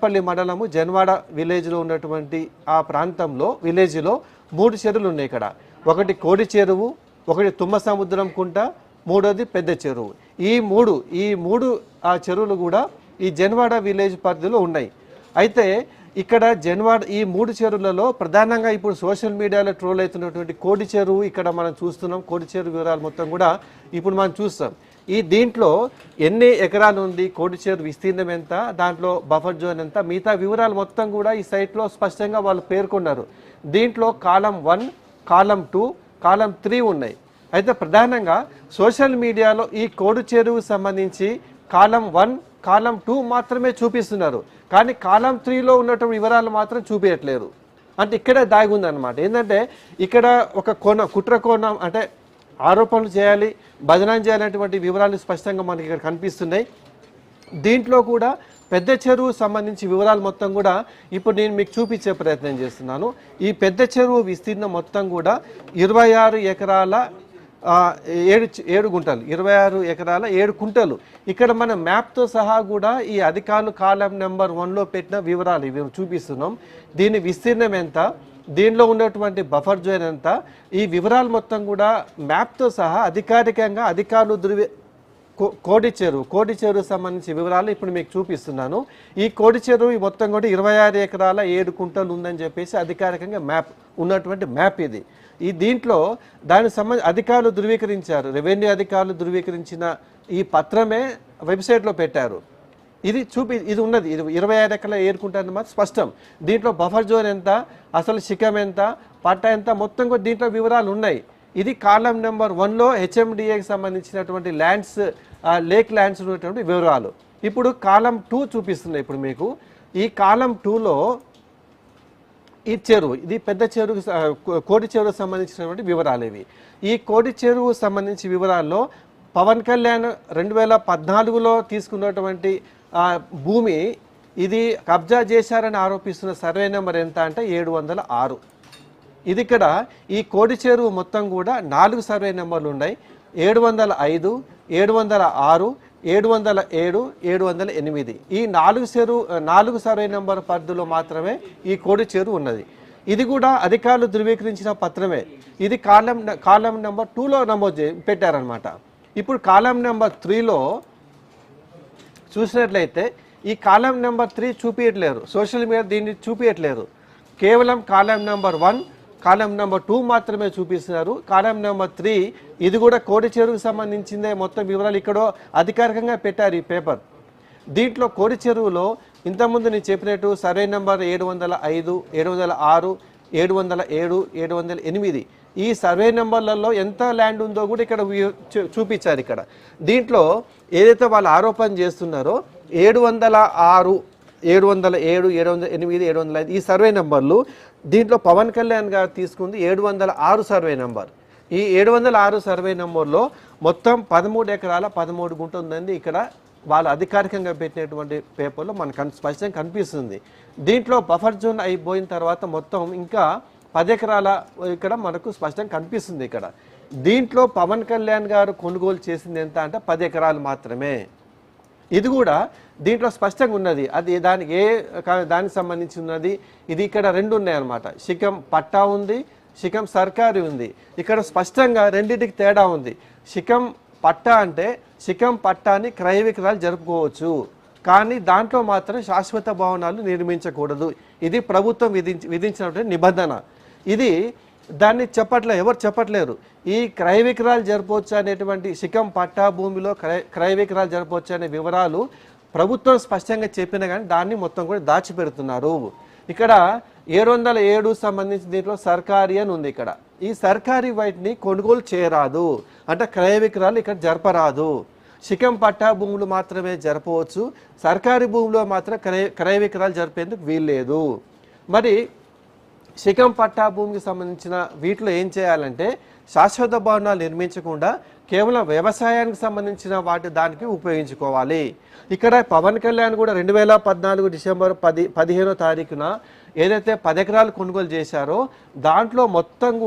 పల్లి మండలము జన్వాడ విలేజ్లో ఉన్నటువంటి ఆ ప్రాంతంలో విలేజ్లో 3 చెరువులు ఉన్నాయి ఇక్కడ. ఒకటి కోడి చెరువు, ఒకటి తుమ్మ సముద్రం కుంట, మూడోది పెద్ద చెరువు. ఈ మూడు ఆ చెరువులు కూడా ఈ జన్వాడ విలేజ్ పరిధిలో ఉన్నాయి. అయితే ఇక్కడ జన్వాడ ఈ 3 చెరువులలో ప్రధానంగా ఇప్పుడు సోషల్ మీడియాలో ట్రోల్ అవుతున్నటువంటి కోడి చెరువు ఇక్కడ మనం చూస్తున్నాం. కోడి చెరువు వివరాలు మొత్తం కూడా ఇప్పుడు మనం చూస్తాం. దీంట్లో ఎన్ని ఎకరాలు ఉంది, కోడి చెరువు విస్తీర్ణం ఎంత, దాంట్లో బఫర్ జోన్ ఎంత, మిగతా వివరాలు మొత్తం కూడా ఈ సైట్లో స్పష్టంగా వాళ్ళు పేర్కొన్నారు. దీంట్లో కాలం 1, కాలం 2, కాలం 3 ఉన్నాయి. అయితే ప్రధానంగా సోషల్ మీడియాలో ఈ కోడి చెరువు సంబంధించి కాలం 1, కాలం 2 మాత్రమే చూపిస్తున్నారు. కానీ కాలం 3లో ఉన్నటువంటి వివరాలు మాత్రం చూపించట్లేరు. అంటే ఇక్కడే దాగి ఉందన్నమాట. ఏంటంటే ఇక్కడ ఒక కుట్ర కోణం, అంటే ఆరోపణలు చేయాలి, బదనాం చేయాలనేటువంటి వివరాలు స్పష్టంగా మనకి ఇక్కడ కనిపిస్తున్నాయి. దీంట్లో కూడా పెద్ద చెరువు సంబంధించి వివరాలు మొత్తం కూడా ఇప్పుడు నేను మీకు చూపించే ప్రయత్నం చేస్తున్నాను. ఈ పెద్ద చెరువు విస్తీర్ణం మొత్తం కూడా 26 ఎకరాల 7 గుంటలు, 26 ఎకరాల 7 కుంటలు. ఇక్కడ మన మ్యాప్తో సహా కూడా ఈ అధికారులు కాలం నెంబర్ 1లో పెట్టిన వివరాలు ఇవి చూపిస్తున్నాం. దీని విస్తీర్ణం ఎంత, దీనిలో ఉన్నటువంటి బఫర్ జోన్ ఎంత, ఈ వివరాలు మొత్తం కూడా మ్యాప్తో సహా అధికారికంగా అధికారులు కోడి చెరువు సంబంధించి వివరాలు ఇప్పుడు మీకు చూపిస్తున్నాను. ఈ కోడి చెరువు మొత్తం కూడా 26 ఎకరాల 7 కుంటలు ఉందని చెప్పేసి అధికారికంగా మ్యాప్ ఉన్నటువంటి మ్యాప్ ఇది. దీంట్లో దానికి సంబంధించి అధికారులు ధృవీకరించారు. రెవెన్యూ అధికారులు ధృవీకరించిన ఈ పత్రమే వెబ్సైట్లో పెట్టారు. ఇది ఉన్నది. ఇది 26 ఎకరాల 7 కుంటలు మాత్రం స్పష్టం. దీంట్లో బఫర్ జోన్ ఎంత, అసలు శిఖం ఎంత, పట్టా ఎంత, మొత్తం కూడా దీంట్లో వివరాలు ఉన్నాయి. ఇది కాలం నెంబర్ 1లో హెచ్ఎండిఏకి సంబంధించినటువంటి ల్యాండ్స్, లేక్ ల్యాండ్స్ ఉన్నటువంటి వివరాలు. ఇప్పుడు కాలం 2 చూపిస్తున్నాయి. ఇప్పుడు మీకు ఈ కాలం 2లో ఈ చెరువు, ఇది పెద్ద చెరువు, కోడి చెరువుకు సంబంధించినటువంటి వివరాలు ఇవి. ఈ కోడి చెరువు సంబంధించి వివరాల్లో పవన్ కళ్యాణ్ 2014లో తీసుకున్నటువంటి భూమి, ఇది కబ్జా చేశారని ఆరోపిస్తున్న సర్వే నెంబర్ ఎంత అంటే 706. ఇది ఇక్కడ ఈ కోడి చెరువు మొత్తం కూడా 4 సర్వే నెంబర్లు ఉన్నాయి. 705, 706, 707, 708. ఈ 4 సర్వే నెంబర్ పరిధిలో మాత్రమే ఈ కోడి చెరువు ఉన్నది. ఇది కూడా అధికారులు ధృవీకరించిన పత్రమే. ఇది కాలం నెంబర్ 2లో నమోదు పెట్టారనమాట. ఇప్పుడు కాలం నెంబర్ 3లో చూసినట్లయితే ఈ కాలం నెంబర్ 3 చూపించట్లేరు. సోషల్ మీడియా దీన్ని చూపించట్లేరు. కేవలం కాలం నెంబర్ 1, కాలం నెంబర్ 2 మాత్రమే చూపిస్తున్నారు. కాలం నెంబర్ 3 ఇది కూడా కోడి చెరువుకు సంబంధించిందే. మొత్తం వివరాలు ఇక్కడ అధికారికంగా పెట్టారు ఈ పేపర్. దీంట్లో కోడి చెరువులో ఇంతకుముందు నేను చెప్పినట్టు సర్వే నెంబర్ 705, 706, 707, 708 ఈ సర్వే నెంబర్లలో ఎంత ల్యాండ్ ఉందో కూడా ఇక్కడ చూపించారు. ఇక్కడ దీంట్లో ఏదైతే వాళ్ళు ఆరోపణ చేస్తున్నారో 706, 707, 708, 705 ఈ సర్వే నెంబర్లు, దీంట్లో పవన్ కళ్యాణ్ గారు తీసుకుంది 706 సర్వే నెంబర్. ఈ 706 సర్వే నెంబర్లో మొత్తం 13 ఎకరాల 13 గుంట ఉందండి. ఇక్కడ వాళ్ళు అధికారికంగా పెట్టినటువంటి పేపర్లో మనకు స్పష్టంగా కనిపిస్తుంది. దీంట్లో బఫర్ జోన్ అయిపోయిన తర్వాత మొత్తం ఇంకా 10 ఎకరాల ఇక్కడ మనకు స్పష్టంగా కనిపిస్తుంది. ఇక్కడ దీంట్లో పవన్ కళ్యాణ్ గారు కొనుగోలు చేసింది ఎంత అంటే 10 ఎకరాలు మాత్రమే. ఇది కూడా దీంట్లో స్పష్టంగా ఉన్నది. అది దానికి సంబంధించి ఉన్నది. ఇది ఇక్కడ 2 ఉన్నాయన్నమాట. శిఖం పట్టా ఉంది, శిఖం సర్కారీ ఉంది. ఇక్కడ స్పష్టంగా రెండింటికి తేడా ఉంది. శిఖం పట్టా అంటే శిఖం పట్టాని క్రయ విక్రయాలు జరుపుకోవచ్చు, కానీ దాంట్లో మాత్రం శాశ్వత భవనాలు నిర్మించకూడదు. ఇది ప్రభుత్వం విధించినటువంటి నిబంధన. ఇది దాన్ని ఎవరు చెప్పట్లేరు. ఈ క్రయ విక్రయాలు జరపవచ్చు అనేటువంటి శిఖం పట్టా భూమిలో క్రయ విక్రయాలు జరపవచ్చు అనే వివరాలు ప్రభుత్వం స్పష్టంగా చెప్పినా కానీ దాన్ని మొత్తం కూడా దాచిపెడుతున్నారు. ఇక్కడ 707 సంబంధించి దీంట్లో సర్కారీ అని ఉంది. ఇక్కడ ఈ సర్కారీ వాటిని కొనుగోలు చేయరాదు, అంటే క్రయ విక్రయాలు ఇక్కడ జరపరాదు. శిఖం పట్టా భూములు మాత్రమే జరపవచ్చు, సర్కారీ భూమిలో మాత్రం క్రయ విక్రయాలు జరిపేందుకు వీల్లేదు. మరి శిఖం పట్టా భూమికి సంబంధించిన వీటిలో ఏం చేయాలంటే శాశ్వత భవనాలు నిర్మించకుండా కేవలం వ్యవసాయానికి సంబంధించిన దానికి ఉపయోగించుకోవాలి. ఇక్కడ పవన్ కళ్యాణ్ కూడా 2014 డిసెంబర్ 15వ తారీఖున ఏదైతే 10 ఎకరాలు కొనుగోలు చేశారో దాంట్లో మొత్తం కూడా